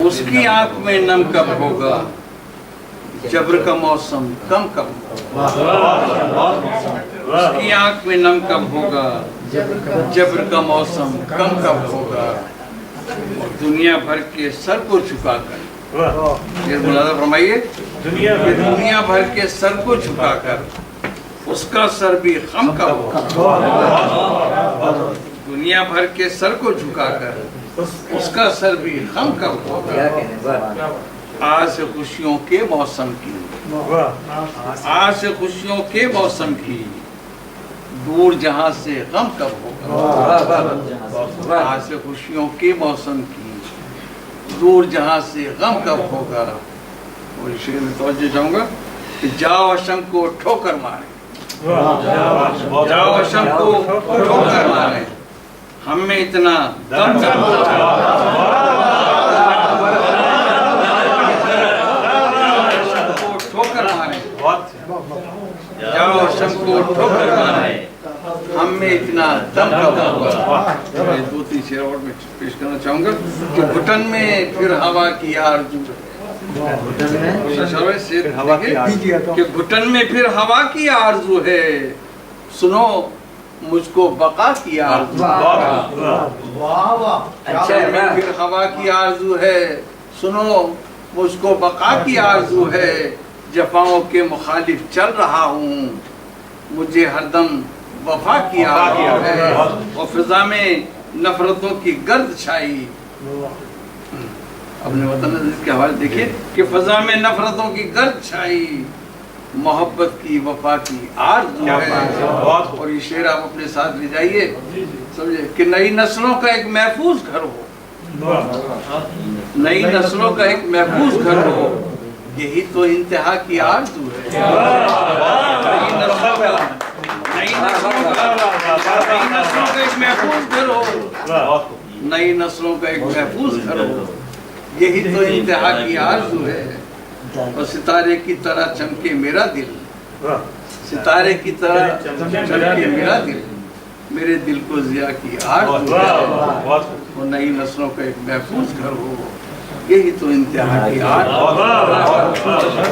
اس کی آنکھ میں نم کب ہوگا، جبر کا موسم کم کب ہوگا۔ اس کی آنکھ میں نم کب ہوگا، جبر کا موسم کم کب ہوگا، اور دنیا بھر کے سر کو جھکا کر، یہ ملاحظہ فرمائیے، دنیا بھر کے سر کو جھکا کر اس کا سر بھی خم کب ہوگا۔ دنیا بھر کے سر کو جھکا کر اس کا سر بھی خم کب ہوگا۔ آج سے خوشیوں کے موسم کی، آج سے خوشیوں کے موسم کی، دور جہاں سے غم کب ہوگا۔ آج سے خوشیوں کے موسم کی، دور جہاں سے غم کب ہوگا۔ اور اس شعر میں توجہ چاہوں گا کہ جاؤ شم کو ٹھوکر مارے، جاؤ شم کو ٹھوکر مارے، ہم میں اتنا دم کب ہوگا۔ جاؤ شم کو ٹھوکر مارے، ہم میں اتنا دم کب ہوگا۔ میں دو تین شعر اور میں پیش کرنا چاہوں گا کہ گھٹن میں پھر ہوا کی آرزو ہے، کہ گھٹن میں پھر ہوا کی آرزو ہے، سنو مجھ کو بقا کی آرزو ہے۔ پھر ہوا کی آرزو ہے، سنو مجھ کو بقا کی آرزو ہے، جفاؤں کے مخالف چل رہا ہوں، مجھے ہر دم وفا کی آرزو ہے، اور فضا میں نفرتوں کی گرد چھائی۔ اپنے وطن عزیز کے حوالے دیکھیے کہ فضا میں نفرتوں کی گرد چھائی، محبت کی وفا کی آرزو ہے۔ اور یہ شعر آپ اپنے ساتھ لے جائیے، سمجھے کہ نئی نسلوں کا ایک محفوظ گھر ہو، نئی نسلوں کا ایک محفوظ گھر ہو، یہی تو انتہا کی آرزو ہے۔ نئی نسلوں کا ایک محفوظ گھر ہو، نئی نسلوں کا ایک محفوظ گھر ہو، یہی تو انتہا کی آرزو ہے۔ اور ستارے کی طرح چمکے میرا دل، ستارے کی طرح چمکے میرا دل، میرے دل کو ضیاء کی آرزو ہے، اور نئی نسلوں کا ایک محفوظ گھر ہو، یہی تو انتہا کی آرزو ہے۔